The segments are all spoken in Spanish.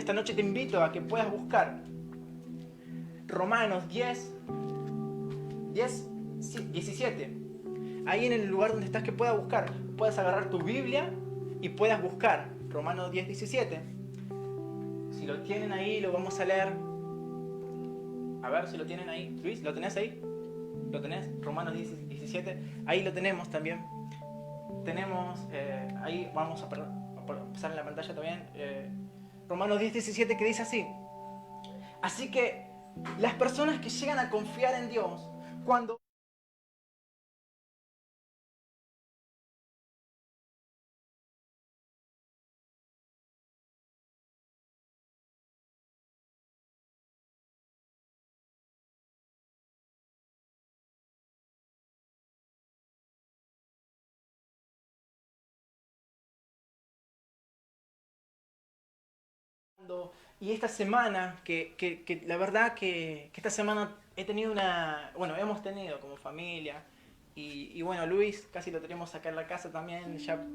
esta noche te invito a que puedas buscar Romanos 17. Ahí en el lugar donde estás, que puedas buscar. Puedas agarrar tu Biblia y puedas buscar Romanos 10:17. Si lo tienen ahí, lo vamos a leer. A ver si lo tienen ahí. Luis, ¿lo tenés ahí? ¿Lo tenés? Romanos 10:17. Ahí lo tenemos también. Tenemos, ahí vamos a pasar en la pantalla también. Romanos 10:17, que dice así. Así que las personas que llegan a confiar en Dios, cuando y esta semana, que la verdad que esta semana he tenido hemos tenido como familia, y bueno, Luis casi lo tenemos acá en la casa también, ya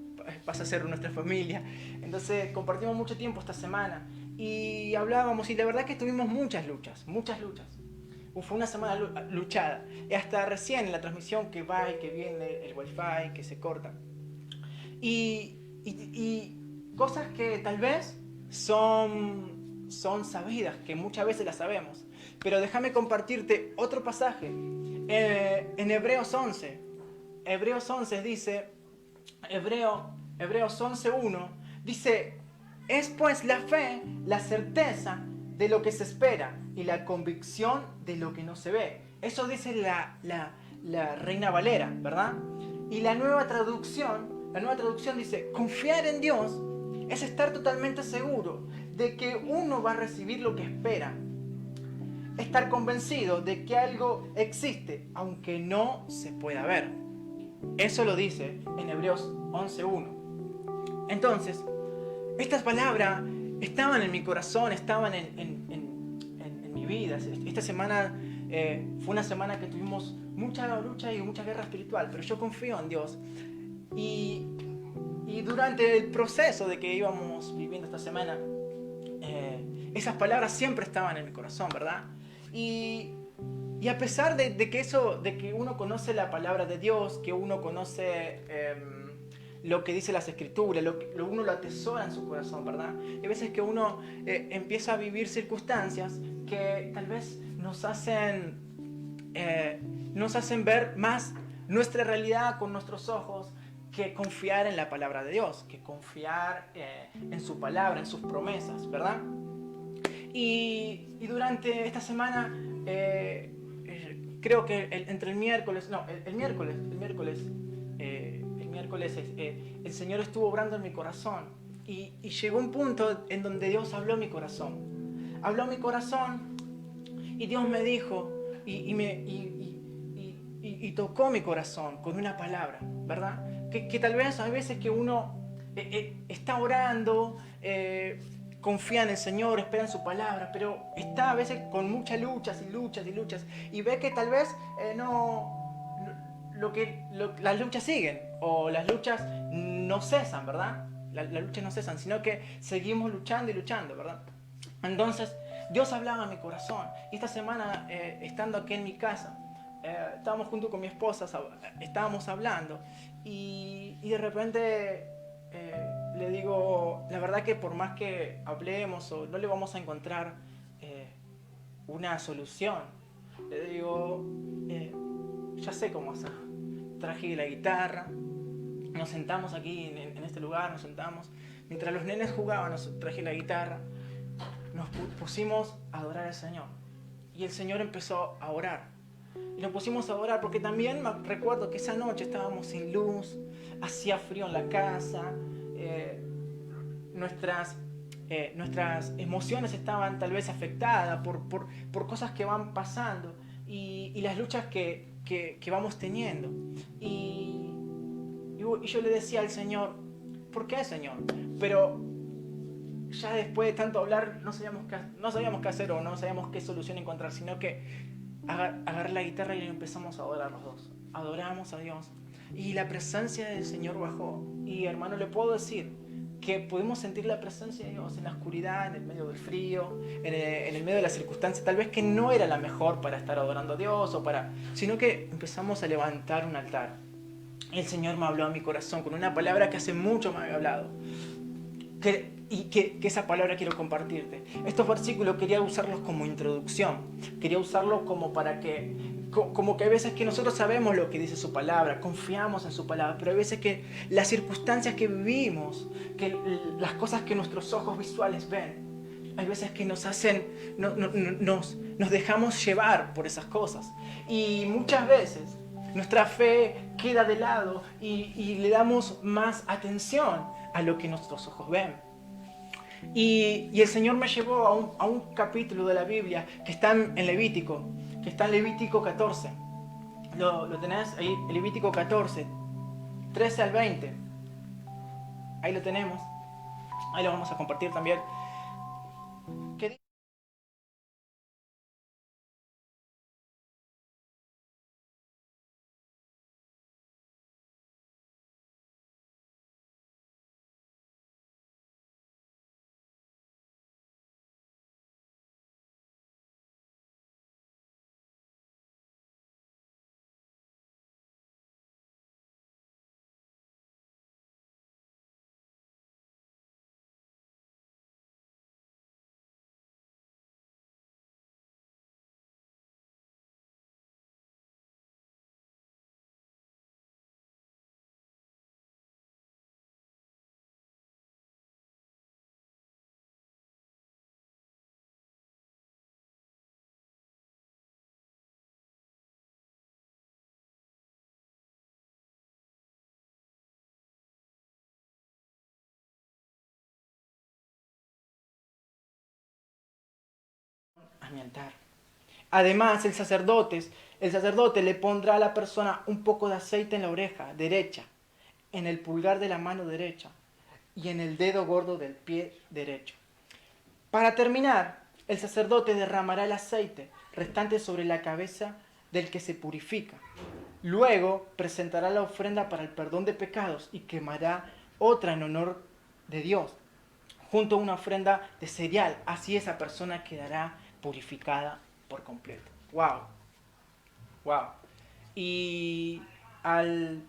pasa a ser nuestra familia, entonces compartimos mucho tiempo esta semana, y hablábamos, y la verdad que tuvimos muchas luchas. Fue una semana luchada, y hasta recién en la transmisión que va y que viene el wifi, que se corta, y cosas que tal vez son sabidas, que muchas veces las sabemos. Pero déjame compartirte otro pasaje. En Hebreos 11. Hebreos 11 dice, Hebreos 11:1 dice, es pues la fe, la certeza de lo que se espera y la convicción de lo que no se ve. Eso dice la Reina Valera, ¿verdad? Y la nueva traducción dice, confiar en Dios es estar totalmente seguro de que uno va a recibir lo que espera. Estar convencido de que algo existe, aunque no se pueda ver. Eso lo dice en Hebreos 11:1. Entonces, estas palabras estaban en mi corazón, estaban en mi vida. Esta semana fue una semana que tuvimos mucha lucha y mucha guerra espiritual, pero yo confío en Dios. Y durante el proceso de que íbamos viviendo esta semana, esas palabras siempre estaban en mi corazón, ¿verdad? Y a pesar de que uno conoce la palabra de Dios, que uno conoce lo que dice las Escrituras, uno lo atesora en su corazón, ¿verdad? Hay veces que uno empieza a vivir circunstancias que tal vez nos hacen ver más nuestra realidad con nuestros ojos, que confiar en la palabra de Dios, que confiar en su palabra, en sus promesas, ¿verdad? Y durante esta semana, creo que entre el miércoles, el Señor estuvo obrando en mi corazón, y llegó un punto en donde Dios habló a mi corazón. Habló a mi corazón y Dios me dijo, y tocó mi corazón con una palabra, ¿verdad? Que tal vez hay veces que uno está orando, confía en el Señor, espera en su palabra, pero está a veces con muchas luchas, y ve que tal vez las luchas siguen, o las luchas no cesan, ¿verdad? Las luchas no cesan, sino que seguimos luchando y luchando, ¿verdad? Entonces, Dios hablaba a mi corazón, y esta semana, estando aquí en mi casa, estábamos junto con mi esposa, estábamos hablando, y de repente le digo, la verdad que por más que hablemos, o no le vamos a encontrar una solución. Le digo, ya sé cómo hacer. Traje la guitarra, nos sentamos aquí en este lugar, mientras los nenes jugaban, traje la guitarra, nos pusimos a adorar al Señor, y el Señor empezó a orar. Y nos pusimos a orar porque también me recuerdo que esa noche estábamos sin luz, hacía frío en la casa, nuestras emociones estaban tal vez afectadas por cosas que van pasando, y las luchas que vamos teniendo. Y yo le decía al Señor, ¿por qué, Señor? Pero ya después de tanto hablar no sabíamos qué hacer, o no sabíamos qué solución encontrar, sino que agarré la guitarra y empezamos a adorar los dos. Adoramos a Dios y la presencia del Señor bajó. Y hermano, le puedo decir que pudimos sentir la presencia de Dios en la oscuridad, en el medio del frío, en el medio de las circunstancias, tal vez que no era la mejor para estar adorando a Dios, sino que empezamos a levantar un altar. El Señor me habló a mi corazón con una palabra que hace mucho me había hablado. Que esa palabra quiero compartirte. Estos versículos quería usarlos como introducción. Quería usarlos como que hay veces que nosotros sabemos lo que dice su palabra, confiamos en su palabra, pero hay veces que las circunstancias que vivimos, que las cosas que nuestros ojos visuales ven, hay veces que nos hacen, nos dejamos llevar por esas cosas. Y muchas veces nuestra fe queda de lado y le damos más atención a lo que nuestros ojos ven. Y el Señor me llevó a un capítulo de la Biblia que está en Levítico, que está en Levítico 14. ¿Lo tenés ahí? Levítico 14, 13 al 20. Ahí lo tenemos. Ahí lo vamos a compartir también. ¿Qué? A mi altar. Además, el sacerdote le pondrá a la persona un poco de aceite en la oreja derecha, en el pulgar de la mano derecha y en el dedo gordo del pie derecho. Para terminar, el sacerdote derramará el aceite restante sobre la cabeza del que se purifica. Luego presentará la ofrenda para el perdón de pecados y quemará otra en honor de Dios, junto a una ofrenda de cereal. Así esa persona quedará purificada por completo. ¡Wow! ¡Wow! Y al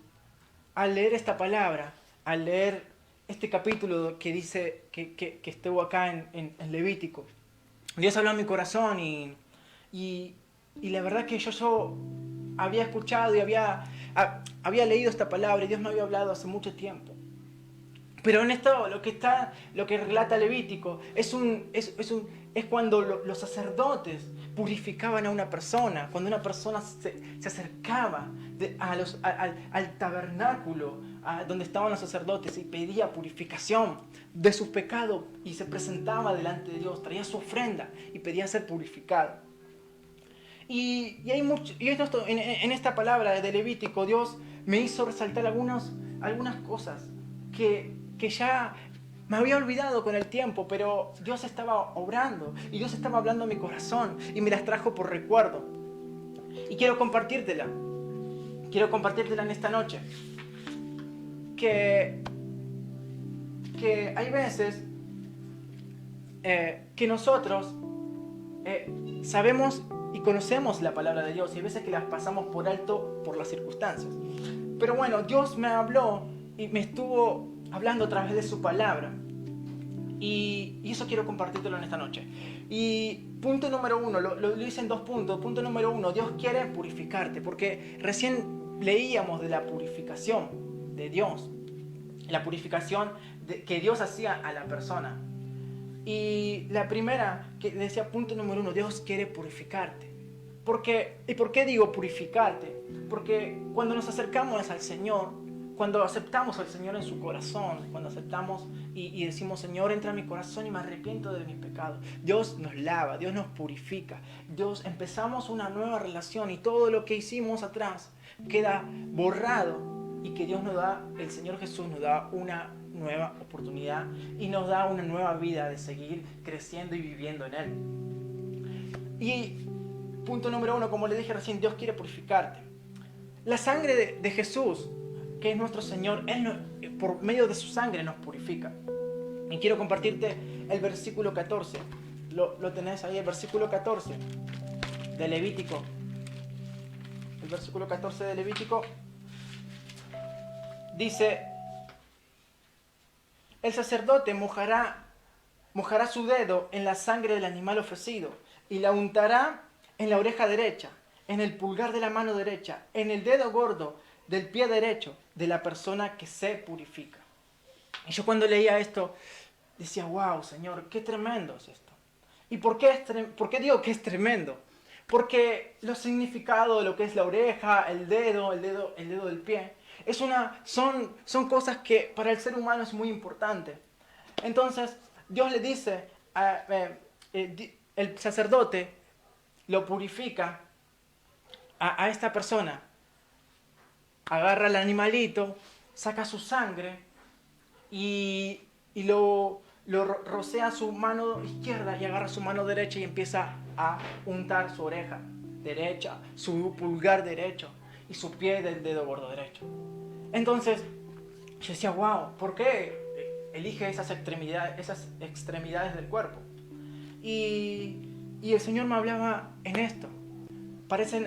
leer esta palabra, al leer este capítulo que dice que estuvo acá en Levítico, Dios habló a mi corazón y la verdad que yo había escuchado y había leído esta palabra y Dios me había hablado hace mucho tiempo. Pero en esto, lo que relata Levítico, es cuando los sacerdotes purificaban a una persona, cuando una persona se acercaba al tabernáculo donde estaban los sacerdotes y pedía purificación de sus pecados y se presentaba delante de Dios, traía su ofrenda y pedía ser purificado. Y hay mucho, en esta palabra de Levítico, Dios me hizo resaltar algunas cosas que ya me había olvidado con el tiempo, pero Dios estaba obrando y Dios estaba hablando a mi corazón y me las trajo por recuerdo. Y quiero compartírtela en esta noche. Que hay veces que nosotros sabemos y conocemos la palabra de Dios y hay veces que las pasamos por alto por las circunstancias. Pero bueno, Dios me habló y me estuvo hablando a través de su palabra. Y eso quiero compartírtelo en esta noche. Y punto número 1, lo hice en 2 puntos. Punto número 1, Dios quiere purificarte, porque recién leíamos de la purificación de Dios, la purificación que Dios hacía a la persona. Y la primera, que decía punto número 1, Dios quiere purificarte. ¿Y por qué digo purificarte? Porque cuando nos acercamos al Señor, cuando aceptamos al Señor en su corazón, cuando aceptamos y decimos, Señor, entra en mi corazón y me arrepiento de mis pecados, Dios nos lava, Dios nos purifica, empezamos una nueva relación y todo lo que hicimos atrás queda borrado y que Dios nos da, el Señor Jesús nos da una nueva oportunidad y nos da una nueva vida de seguir creciendo y viviendo en Él. Y punto número 1, como le dije recién, Dios quiere purificarte. La sangre de Jesús, que es nuestro Señor, Él por medio de su sangre nos purifica. Y quiero compartirte el versículo 14. Lo tenés ahí, el versículo 14 de Levítico. El versículo 14 de Levítico dice: el sacerdote mojará su dedo en la sangre del animal ofrecido y la untará en la oreja derecha, en el pulgar de la mano derecha, en el dedo gordo del pie derecho de la persona que se purifica. Y yo cuando leía esto decía: wow, Señor, qué tremendo es esto. ¿Y por qué digo que es tremendo? Porque los significados de lo que es la oreja, el dedo del pie, son cosas que para el ser humano es muy importante. Entonces, Dios le dice, el sacerdote lo purifica a esta persona. Agarra al animalito, saca su sangre y lo rocea su mano izquierda y agarra su mano derecha y empieza a untar su oreja derecha, su pulgar derecho y su pie del dedo gordo derecho. Entonces yo decía: wow, ¿por qué elige esas extremidades del cuerpo? Y el Señor me hablaba en esto.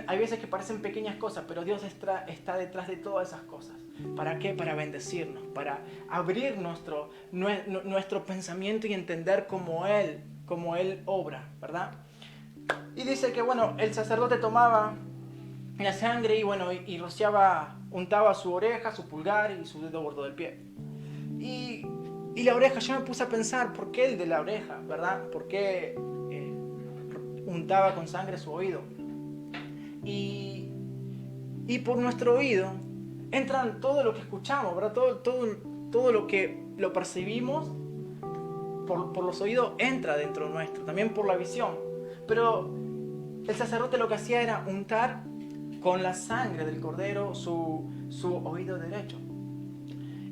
Hay veces que parecen pequeñas cosas, pero Dios está detrás de todas esas cosas. ¿Para qué? Para bendecirnos, para abrir nuestro pensamiento y entender cómo Él obra, ¿verdad? Y dice que, bueno, el sacerdote tomaba la sangre y rociaba, untaba su oreja, su pulgar y su dedo gordo del pie. Y la oreja, yo me puse a pensar, ¿por qué el de la oreja, verdad? ¿Por qué untaba con sangre su oído? Y por nuestro oído entran todo lo que escuchamos, ¿verdad? Todo lo que lo percibimos por los oídos entra dentro nuestro, también por la visión. Pero el sacerdote lo que hacía era untar con la sangre del cordero su oído derecho.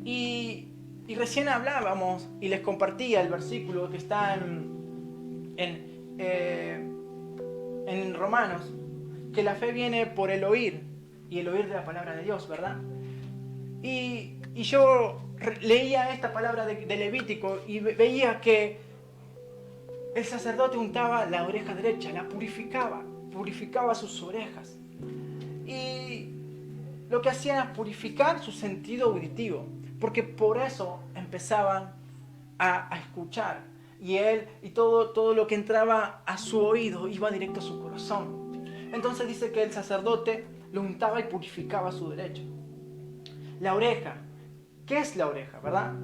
Y recién hablábamos y les compartía el versículo que está en Romanos, que la fe viene por el oír, y el oír de la palabra de Dios, ¿verdad? Y yo leía esta palabra de Levítico y veía que el sacerdote untaba la oreja derecha, la purificaba sus orejas. Y lo que hacía era purificar su sentido auditivo, porque por eso empezaban a escuchar. Y todo lo que entraba a su oído iba directo a su corazón. Entonces dice que el sacerdote lo untaba y purificaba su derecho. La oreja. ¿Qué es la oreja, verdad?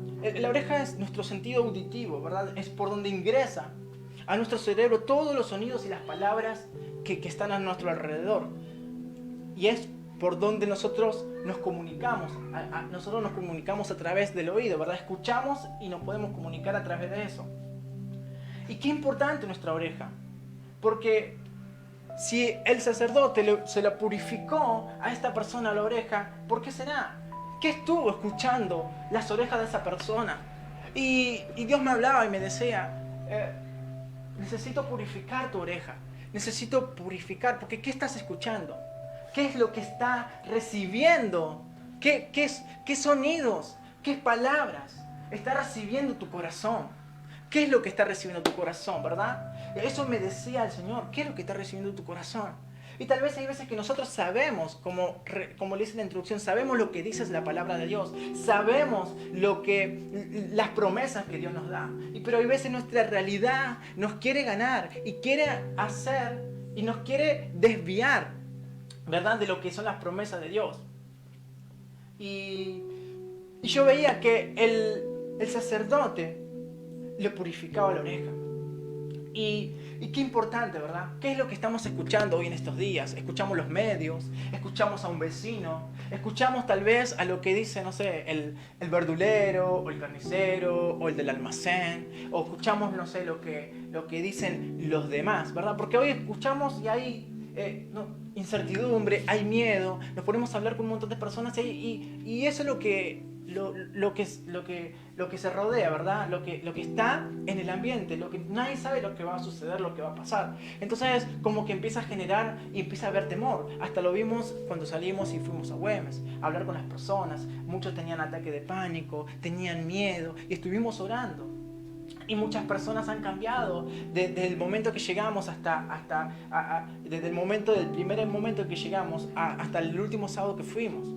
La oreja es nuestro sentido auditivo, ¿verdad? Es por donde ingresa a nuestro cerebro todos los sonidos y las palabras que están a nuestro alrededor. Y es por donde nosotros nos comunicamos. Nosotros nos comunicamos a través del oído, ¿verdad? Escuchamos y nos podemos comunicar a través de eso. Y qué importante nuestra oreja. Porque si el sacerdote se la purificó a esta persona la oreja, ¿por qué será? ¿Qué estuvo escuchando las orejas de esa persona? Y Dios me hablaba y me decía: necesito purificar tu oreja. Necesito purificar, porque ¿qué estás escuchando? ¿Qué es lo que está recibiendo? ¿Qué sonidos? ¿Qué palabras está recibiendo tu corazón? ¿Qué es lo que está recibiendo tu corazón, verdad? Eso me decía el Señor. ¿Qué es lo que está recibiendo tu corazón? Y tal vez hay veces que nosotros sabemos, como le dice en la introducción, sabemos lo que dice la palabra de Dios. Sabemos las promesas que Dios nos da. Pero hay veces nuestra realidad nos quiere ganar y quiere hacer y nos quiere desviar, ¿verdad?, de lo que son las promesas de Dios. Y yo veía que el sacerdote le purificaba la oreja. Y qué importante, ¿verdad? ¿Qué es lo que estamos escuchando hoy en estos días? Escuchamos los medios, escuchamos a un vecino, escuchamos tal vez a lo que dice, no sé, el verdulero, o el carnicero, o el del almacén, o escuchamos, no sé, lo que dicen los demás, ¿verdad? Porque hoy escuchamos y hay incertidumbre, hay miedo, nos ponemos a hablar con un montón de personas y eso es lo que se rodea, ¿verdad? Lo que está en el ambiente, lo que nadie sabe lo que va a suceder, lo que va a pasar. Entonces, como que empieza a generar y empieza a haber temor. Hasta lo vimos cuando salimos y fuimos a Güemes, a hablar con las personas. Muchos tenían ataque de pánico, tenían miedo y estuvimos orando. Y muchas personas han cambiado desde el momento que llegamos desde el momento del primer momento que llegamos hasta el último sábado que fuimos.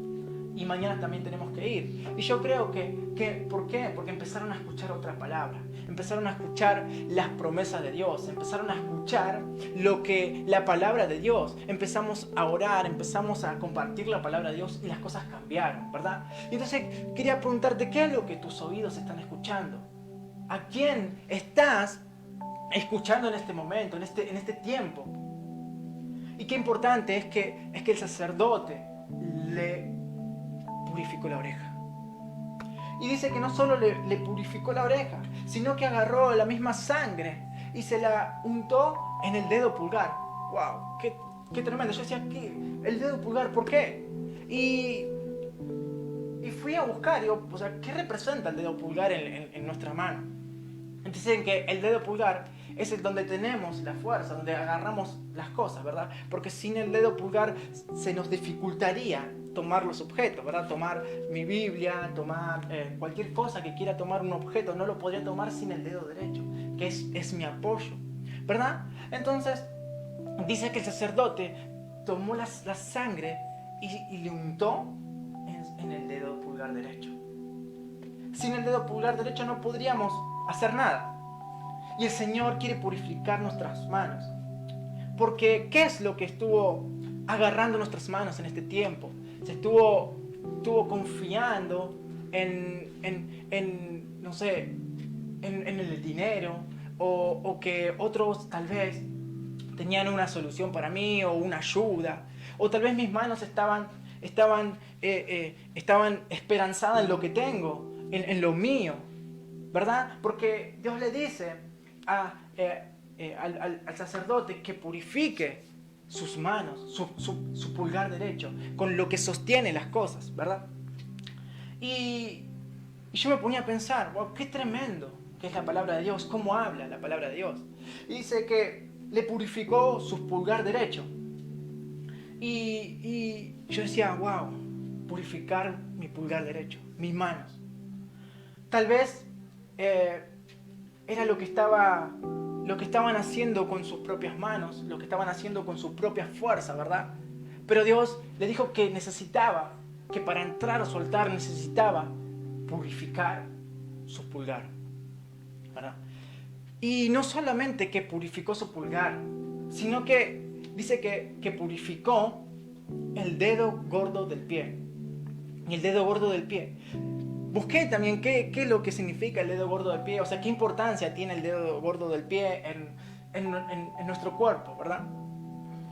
Y mañana también tenemos que ir. Y yo creo que ¿por qué? Porque empezaron a escuchar otra palabra. Empezaron a escuchar las promesas de Dios. Empezaron a escuchar la palabra de Dios. Empezamos a orar, empezamos a compartir la palabra de Dios y las cosas cambiaron, ¿verdad? Y entonces quería preguntarte, ¿qué es lo que tus oídos están escuchando? ¿A quién estás escuchando en este momento, en este tiempo? Y qué importante es que el sacerdote le purificó la oreja. Y dice que no solo le purificó la oreja, sino que agarró la misma sangre y se la untó en el dedo pulgar. ¡Wow! ¡Qué tremendo! Yo decía, ¿el dedo pulgar por qué? Y fui a buscar, digo, o sea, ¿qué representa el dedo pulgar en nuestra mano? Dicen que el dedo pulgar es el donde tenemos la fuerza, donde agarramos las cosas, ¿verdad? Porque sin el dedo pulgar se nos dificultaría tomar los objetos, ¿verdad? Tomar mi Biblia, tomar cualquier cosa que quiera tomar un objeto, no lo podría tomar sin el dedo derecho, que es mi apoyo, ¿verdad? Entonces, dice que el sacerdote tomó la sangre y le untó en el dedo pulgar derecho. Sin el dedo pulgar derecho no podríamos hacer nada. Y el Señor quiere purificar nuestras manos. Porque ¿qué es lo que estuvo agarrando nuestras manos en este tiempo? Se estuvo confiando no sé, en el dinero, o que otros tal vez tenían una solución para mí o una ayuda, o tal vez mis manos estaban esperanzadas en lo que tengo, en lo mío, ¿verdad? Porque Dios le dice al sacerdote que purifique sus manos, su pulgar derecho, con lo que sostiene las cosas, ¿verdad? Y yo me ponía a pensar, wow, qué tremendo que es la palabra de Dios, cómo habla la palabra de Dios. Y dice que le purificó su pulgar derecho. Y yo decía, wow, purificar mi pulgar derecho, mis manos. Tal vez era lo que estaban haciendo con sus propias manos, lo que estaban haciendo con su propia fuerza, ¿verdad? Pero Dios le dijo que que para entrar o soltar necesitaba purificar su pulgar, ¿verdad? Y no solamente que purificó su pulgar, sino que dice que purificó el dedo gordo del pie. Y el dedo gordo del pie. Busqué también qué es lo que significa el dedo gordo del pie, o sea, qué importancia tiene el dedo gordo del pie en nuestro cuerpo, ¿verdad?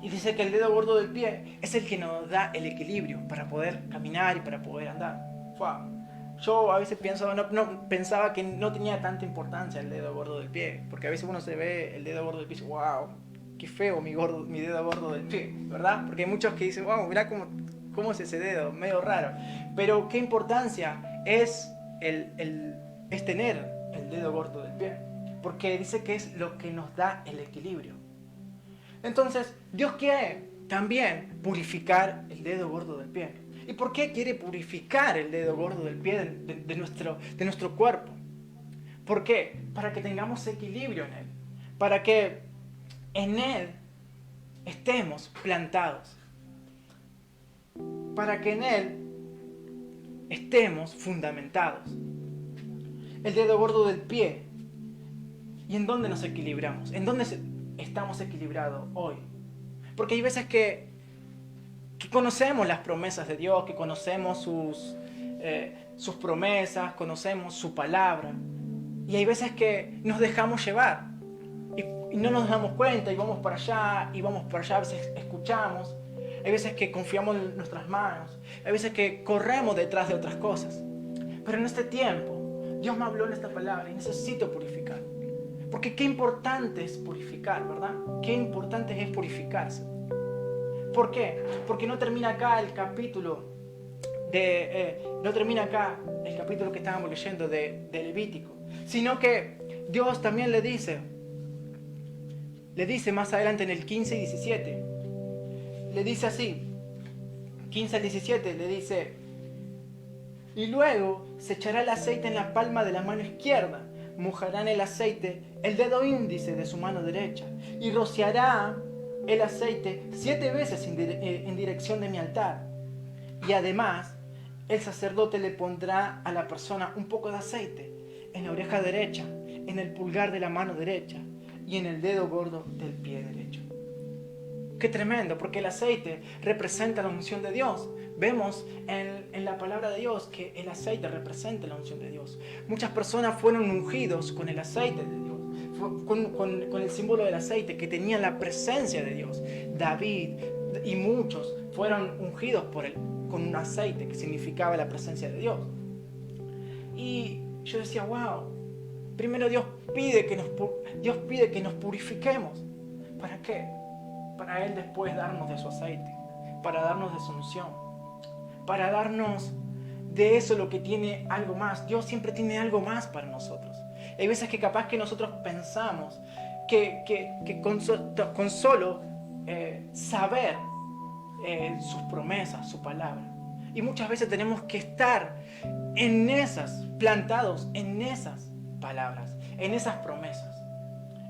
Y dice que el dedo gordo del pie es el que nos da el equilibrio para poder caminar y para poder andar. ¡Wow! Yo a veces pensaba que no tenía tanta importancia el dedo gordo del pie, porque a veces uno se ve el dedo gordo del pie y dice, ¡wow! ¡Qué feo mi dedo gordo del pie! ¿Verdad? Porque hay muchos que dicen, ¡wow! Mirá cómo es ese dedo, medio raro. Pero qué importancia es tener el dedo gordo del pie, porque dice que es lo que nos da el equilibrio. Entonces, Dios quiere también purificar el dedo gordo del pie. ¿Y por qué quiere purificar el dedo gordo del pie de nuestro cuerpo? ¿Por qué? Para que tengamos equilibrio en Él, para que en Él estemos plantados, para que en Él estemos fundamentados. El dedo gordo del pie. ¿Y en dónde nos equilibramos? ¿En dónde estamos equilibrados hoy? Porque hay veces que conocemos las promesas de Dios, que conocemos sus promesas, conocemos su palabra. Y hay veces que nos dejamos llevar y no nos damos cuenta y vamos para allá, a veces escuchamos. Hay veces que confiamos en nuestras manos. Hay veces que corremos detrás de otras cosas. Pero en este tiempo, Dios me habló en esta palabra y necesito purificar. Porque qué importante es purificar, ¿verdad? Qué importante es purificarse. ¿Por qué? Porque no termina acá el capítulo que estábamos leyendo de Levítico. Sino que Dios también le dice más adelante en el 15 y 17. Le dice así, 15 al 17, le dice: y luego se echará el aceite en la palma de la mano izquierda, mojará en el aceite el dedo índice de su mano derecha y rociará el aceite 7 veces en dirección de mi altar. Y además, el sacerdote le pondrá a la persona un poco de aceite en la oreja derecha, en el pulgar de la mano derecha y en el dedo gordo del pie derecho. Qué tremendo, porque el aceite representa la unción de Dios. Vemos en la palabra de Dios que el aceite representa la unción de Dios. Muchas personas fueron ungidos con el aceite de Dios, con el símbolo del aceite, que tenían la presencia de Dios. David y muchos fueron ungidos con un aceite que significaba la presencia de Dios. Y yo decía, wow, primero Dios pide que nos purifiquemos. ¿Para qué? Para Él después darnos de su aceite, para darnos de su unción, para darnos de eso lo que tiene algo más. Dios siempre tiene algo más para nosotros. Hay veces que capaz que nosotros pensamos que con solo saber sus promesas, su palabra. Y muchas veces tenemos que estar plantados en esas palabras, en esas promesas.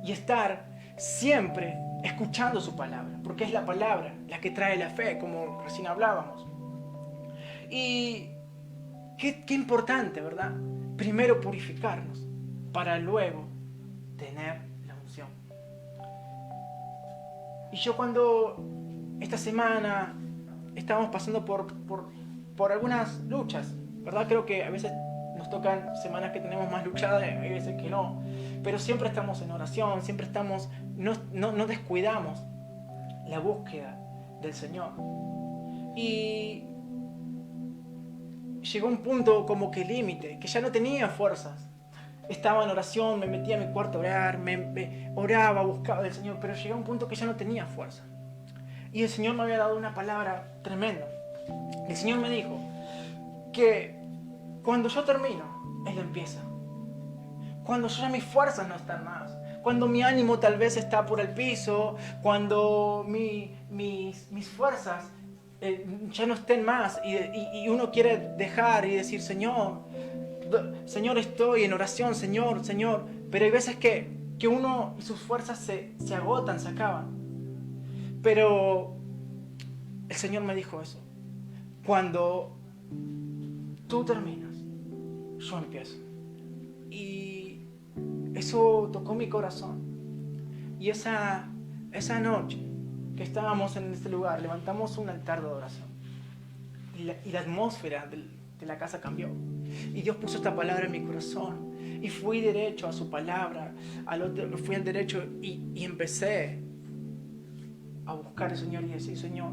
Y estar siempre escuchando su palabra, porque es la palabra la que trae la fe, como recién hablábamos. Y qué importante, ¿verdad? Primero purificarnos, para luego tener la unción. Y yo cuando esta semana estábamos pasando por algunas luchas, ¿verdad? Creo que a veces nos tocan semanas que tenemos más luchadas, hay veces que no, pero siempre estamos en oración, siempre estamos, no descuidamos la búsqueda del Señor. Y llegó un punto como que límite, que ya no tenía fuerzas. Estaba en oración, me metía en mi cuarto a orar, me oraba, buscaba del Señor, pero llegó un punto que ya no tenía fuerza. Y el Señor me había dado una palabra tremenda. El Señor me dijo que cuando yo termino, Él empieza. Cuando ya mis fuerzas no están más, cuando mi ánimo tal vez está por el piso, cuando mis fuerzas ya no estén más y uno quiere dejar y decir, Señor, estoy en oración, Señor, pero hay veces que uno y sus fuerzas se agotan, se acaban. Pero el Señor me dijo eso. Cuando tú terminas, yo empiezo. Y eso tocó mi corazón. Y esa noche que estábamos en este lugar, levantamos un altar de adoración. Y la atmósfera de la casa cambió. Y Dios puso esta palabra en mi corazón. Y fui derecho a su palabra. Fui al derecho y empecé a buscar al Señor y decir, Señor,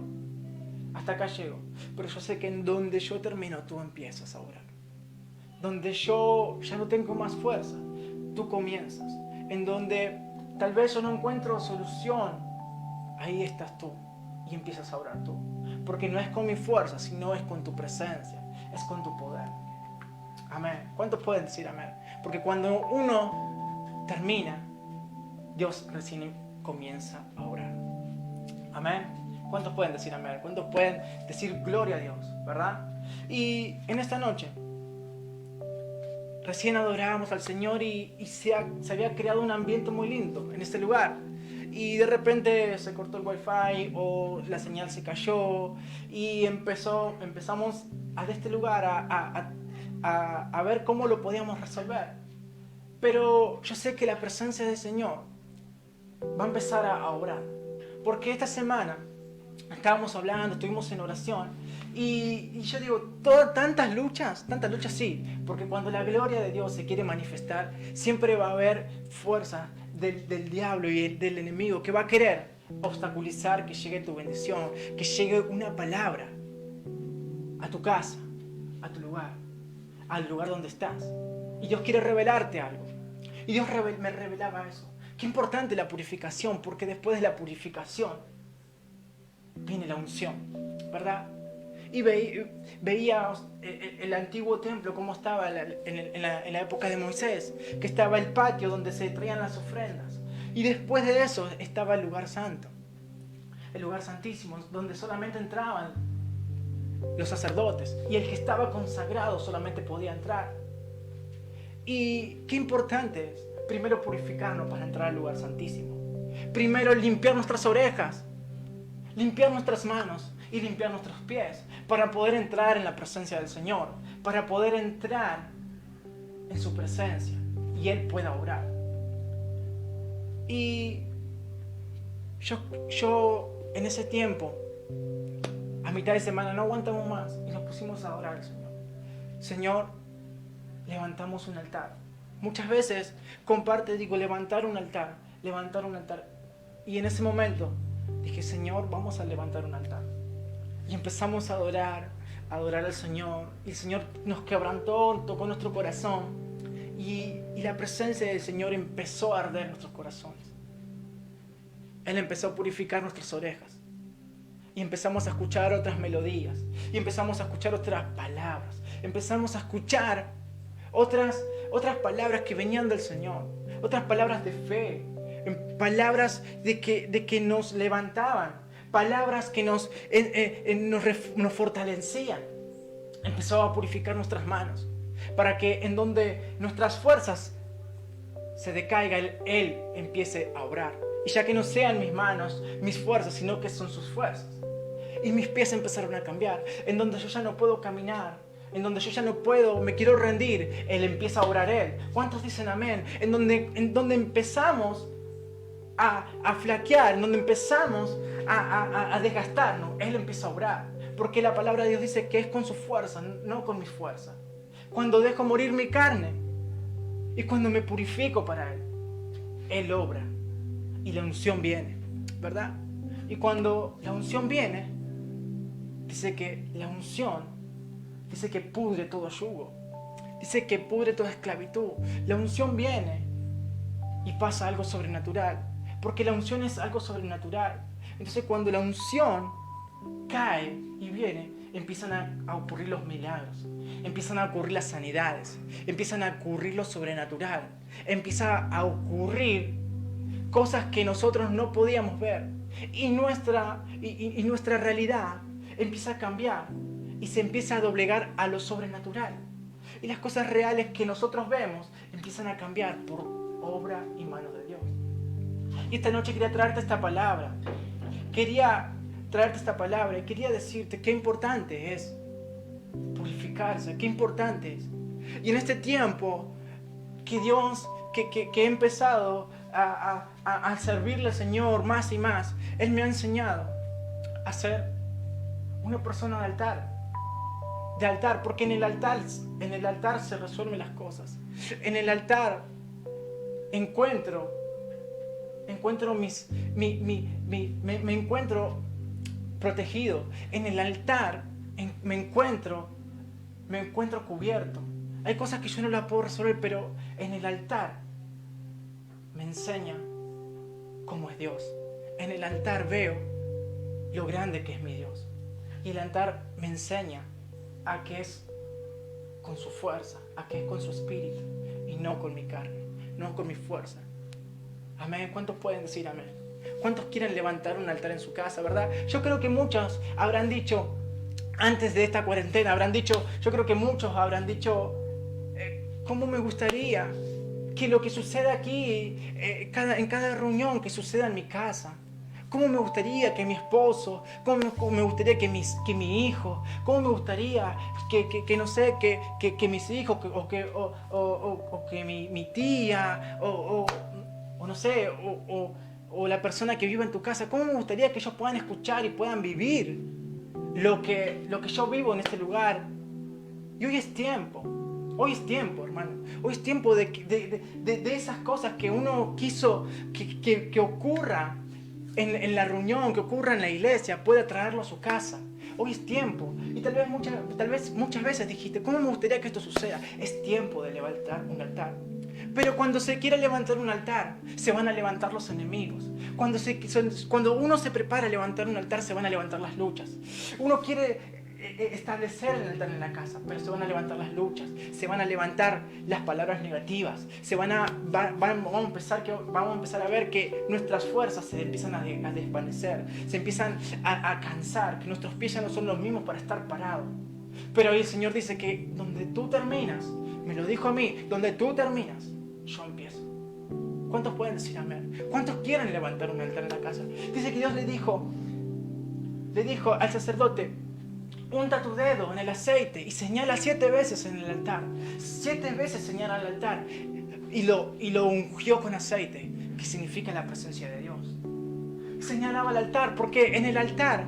hasta acá llego. Pero yo sé que en donde yo termino, tú empiezas a orar. Donde yo ya no tengo más fuerza, tú comienzas. En donde tal vez yo no encuentro solución, ahí estás tú y empiezas a orar tú. Porque no es con mi fuerza, sino es con tu presencia, es con tu poder. Amén. ¿Cuántos pueden decir amén? Porque cuando uno termina, Dios recién comienza a orar. Amén. ¿Cuántos pueden decir amén? ¿Cuántos pueden decir gloria a Dios? ¿Verdad? Y en esta noche recién adorábamos al Señor y se había creado un ambiente muy lindo en este lugar. Y de repente se cortó el wifi o la señal se cayó y empezamos a este lugar a ver cómo lo podíamos resolver. Pero yo sé que la presencia del Señor va a empezar a obrar. Porque esta semana estábamos hablando, estuvimos en oración y yo digo, tantas luchas sí, porque cuando la gloria de Dios se quiere manifestar, siempre va a haber fuerza del diablo y del enemigo que va a querer obstaculizar que llegue tu bendición, que llegue una palabra a tu casa, a tu lugar, al lugar donde estás. Y Dios quiere revelarte algo. Y Dios me revelaba eso. Qué importante la purificación, porque después de la purificación viene la unción, ¿verdad? Y veía el antiguo templo, cómo estaba en la época de Moisés, que estaba el patio donde se traían las ofrendas. Y después de eso estaba el lugar santo, el lugar santísimo, donde solamente entraban los sacerdotes. Y el que estaba consagrado solamente podía entrar. Y qué importante es, primero purificarnos para entrar al lugar santísimo. Primero limpiar nuestras orejas, limpiar nuestras manos y limpiar nuestros pies para poder entrar en la presencia del Señor, para poder entrar en su presencia y Él pueda orar. Y yo en ese tiempo, a mitad de semana, no aguantamos más y nos pusimos a orar al Señor. Señor, levantamos un altar. Muchas veces digo, levantar un altar. Y en ese momento dije, Señor, vamos a levantar un altar. Y empezamos a adorar al Señor. Y el Señor nos quebrantó, tocó nuestro corazón. Y la presencia del Señor empezó a arder nuestros corazones. Él empezó a purificar nuestras orejas. Y empezamos a escuchar otras melodías. Y empezamos a escuchar otras palabras. Empezamos a escuchar otras palabras que venían del Señor. Otras palabras de fe. Palabras de que nos levantaban. Palabras que nos fortalecían. Empezó a purificar nuestras manos. Para que en donde nuestras fuerzas se decaiga, Él empiece a obrar. Y ya que no sean mis manos, mis fuerzas, sino que son sus fuerzas. Y mis pies empezaron a cambiar. En donde yo ya no puedo caminar, en donde yo ya no puedo, me quiero rendir, Él empieza a obrar Él. ¿Cuántos dicen amén? En donde empezamos a flaquear, en donde empezamos a desgastarnos, Él empieza a obrar. Porque la palabra de Dios dice que es con su fuerza, no con mi fuerza. Cuando dejo morir mi carne y cuando me purifico para Él, Él obra. Y la unción viene, ¿verdad? Y cuando la unción viene, dice que la unción, dice que pudre todo yugo, dice que pudre toda esclavitud. La unción viene y pasa algo sobrenatural, porque la unción es algo sobrenatural. Entonces cuando la unción cae y viene, empiezan a ocurrir los milagros, empiezan a ocurrir las sanidades, empiezan a ocurrir lo sobrenatural, empieza a ocurrir cosas que nosotros no podíamos ver. Y nuestra realidad empieza a cambiar y se empieza a doblegar a lo sobrenatural. Y las cosas reales que nosotros vemos empiezan a cambiar por obra y mano de Dios. Y esta noche quería traerte esta palabra. Quería decirte qué importante es purificarse, qué importante es. Y en este tiempo que Dios, que he empezado a servirle al Señor más y más, Él me ha enseñado a ser una persona de altar, porque en el altar se resuelven las cosas. En el altar encuentro me encuentro protegido. En el altar me encuentro cubierto. Hay cosas que yo no las puedo resolver, pero en el altar me enseña cómo es Dios. En el altar veo lo grande que es mi Dios. Y el altar me enseña a que es con su fuerza, a que es con su espíritu y no con mi carne, no con mi fuerza. Amén. ¿Cuántos pueden decir amén? ¿Cuántos quieren levantar un altar en su casa, verdad? Yo creo que muchos habrán dicho, antes de esta cuarentena, muchos habrán dicho, ¿cómo me gustaría que lo que suceda aquí, en cada reunión que suceda en mi casa? ¿Cómo me gustaría que mi esposo, cómo me gustaría que mi hijo, cómo me gustaría que mis hijos, o que mi tía, o no sé, o la persona que viva en tu casa, cómo me gustaría que ellos puedan escuchar y puedan vivir lo que yo vivo en este lugar? Y hoy es tiempo, hermano. Hoy es tiempo de esas cosas que uno quiso que ocurra en la reunión, que ocurra en la iglesia, pueda traerlo a su casa. Hoy es tiempo. Y tal vez muchas veces dijiste, ¿cómo me gustaría que esto suceda? Es tiempo de levantar un altar. Pero cuando se quiere levantar un altar, se van a levantar los enemigos. Cuando uno se prepara a levantar un altar, se van a levantar las luchas. Uno quiere establecer el altar en la casa, pero se van a levantar las luchas, se van a levantar las palabras negativas, vamos a empezar a ver que nuestras fuerzas se empiezan a desvanecer, se empiezan a cansar, que nuestros pies ya no son los mismos para estar parados. Pero hoy el Señor dice que donde tú terminas, Me lo dijo a mí. Donde tú terminas, yo empiezo. ¿Cuántos pueden decir amén? ¿Cuántos quieren levantar un altar en la casa? Dice que Dios le dijo al sacerdote, unta tu dedo en el aceite y señala 7 veces en el altar. 7 veces señala al altar. Y lo ungió con aceite, que significa la presencia de Dios. Señalaba al altar, porque en el altar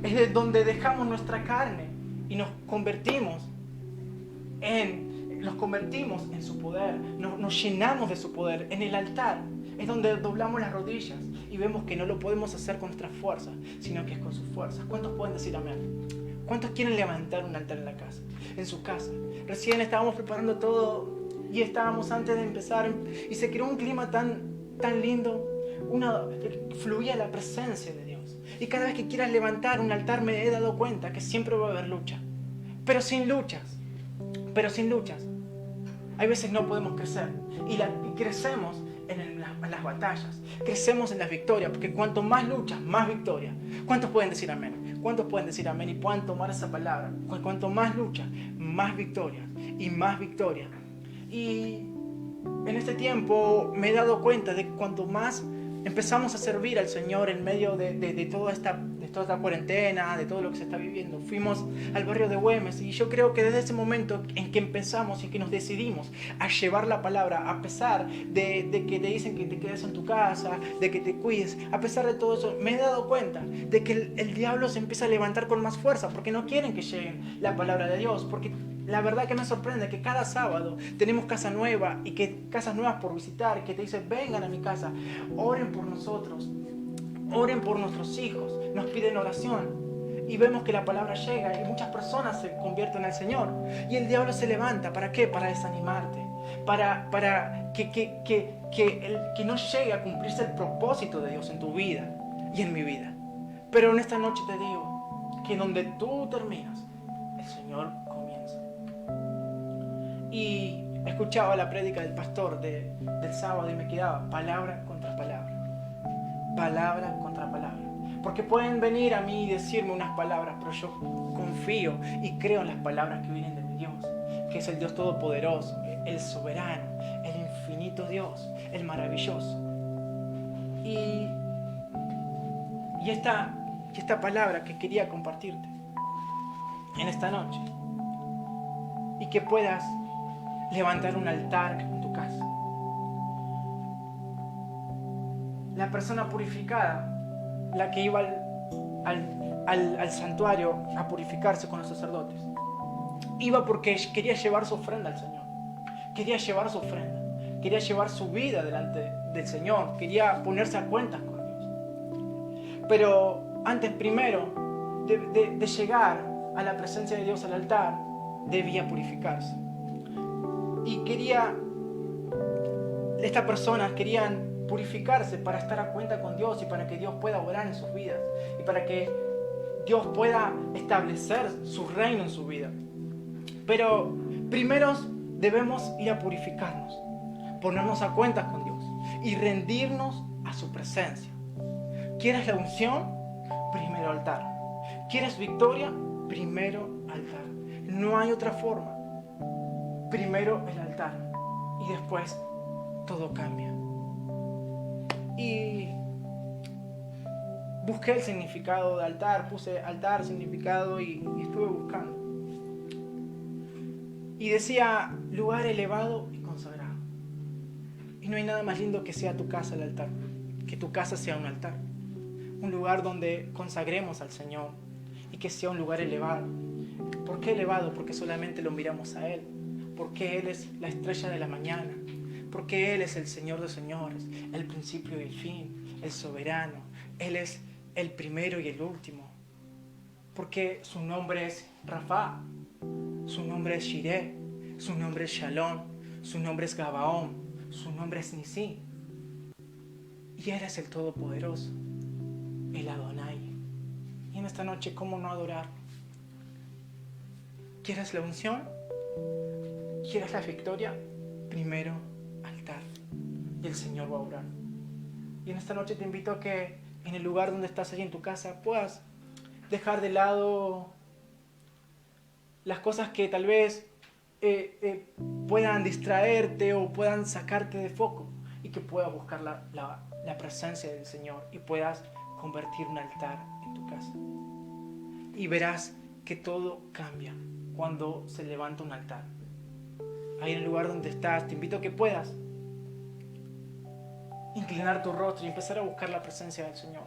es de donde dejamos nuestra carne y nos convertimos en su poder, nos llenamos de su poder. En el altar es donde doblamos las rodillas y vemos que no lo podemos hacer con nuestras fuerzas, sino que es con sus fuerzas. ¿Cuántos pueden decir amén? ¿Cuántos quieren levantar un altar en la casa, en su casa? Recién estábamos preparando todo y estábamos antes de empezar y se creó un clima tan lindo, fluía la presencia de Dios. Y cada vez que quieras levantar un altar me he dado cuenta que siempre va a haber lucha, pero sin luchas, hay veces no podemos crecer y crecemos en las batallas, crecemos en las victorias, porque cuanto más luchas, más victoria. ¿Cuántos pueden decir amén? ¿Cuántos pueden decir amén y puedan tomar esa palabra? Cuanto más luchas, más victorias y más victorias. Y en este tiempo me he dado cuenta de que cuanto más empezamos a servir al Señor en medio de toda esta cuarentena, de todo lo que se está viviendo. Fuimos al barrio de Güemes y yo creo que desde ese momento en que empezamos y que nos decidimos a llevar la palabra, a pesar de que te dicen que te quedes en tu casa, de que te cuides, a pesar de todo eso, me he dado cuenta de que el diablo se empieza a levantar con más fuerza porque no quieren que llegue la palabra de Dios, porque la verdad que me sorprende que cada sábado tenemos casa nueva y que casas nuevas por visitar, y que te dicen vengan a mi casa, oren por nosotros, oren por nuestros hijos, nos piden oración y vemos que la palabra llega y muchas personas se convierten al Señor y el diablo se levanta. ¿Para qué? Para desanimarte, para que no llegue a cumplirse el propósito de Dios en tu vida y en mi vida. Pero en esta noche te digo que donde tú terminas, el Señor comienza. Y escuchaba la prédica del pastor del sábado y me quedaba palabra contra palabra, palabra contra palabra. Porque pueden venir a mí y decirme unas palabras, pero yo confío y creo en las palabras que vienen de mi Dios, que es el Dios todopoderoso, el soberano, el infinito Dios, el maravilloso. Y esta palabra que quería compartirte en esta noche, y que puedas levantar un altar en tu casa. La persona purificada, la que iba al santuario a purificarse con los sacerdotes, iba porque quería llevar su ofrenda al Señor, quería llevar su ofrenda, quería llevar su vida delante del Señor, quería ponerse a cuentas con Dios. Pero antes, primero de llegar a la presencia de Dios, al altar, debía purificarse. Y estas personas querían purificarse para estar a cuenta con Dios y para que Dios pueda obrar en sus vidas y para que Dios pueda establecer su reino en su vida. Pero primero debemos ir a purificarnos, ponernos a cuentas con Dios y rendirnos a su presencia. ¿Quieres la unción? Primero altar. ¿Quieres victoria? Primero altar. No hay otra forma. Primero el altar y después todo cambia. Y busqué el significado de altar, puse altar, significado y estuve buscando. Y decía lugar elevado y consagrado. Y no hay nada más lindo que sea tu casa el altar, que tu casa sea un altar. Un lugar donde consagremos al Señor y que sea un lugar elevado. ¿Por qué elevado? Porque solamente lo miramos a Él. Porque Él es la estrella de la mañana, porque Él es el Señor de señores, el principio y el fin, el soberano. Él es el primero y el último, porque su nombre es Rafa, su nombre es Shireh, su nombre es Shalom, su nombre es Gabaón, su nombre es Nisí. Y Él es el Todopoderoso, el Adonai. Y en esta noche, ¿cómo no adorarlo? ¿Quieres la unción? ¿Quieres la victoria? Primero altar y el Señor va a obrar. Y en esta noche te invito a que en el lugar donde estás allí en tu casa puedas dejar de lado las cosas que tal vez puedan distraerte o puedan sacarte de foco, y que puedas buscar la presencia del Señor y puedas convertir un altar en tu casa. Y verás que todo cambia cuando se levanta un altar. Ahí en el lugar donde estás, te invito a que puedas inclinar tu rostro y empezar a buscar la presencia del Señor.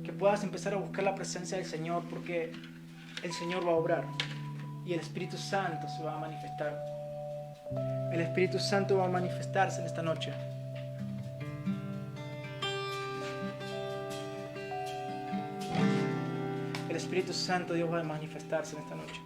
Que puedas empezar a buscar la presencia del Señor, porque el Señor va a obrar y el Espíritu Santo se va a manifestar. El Espíritu Santo va a manifestarse en esta noche. El Espíritu Santo, Dios, va a manifestarse en esta noche.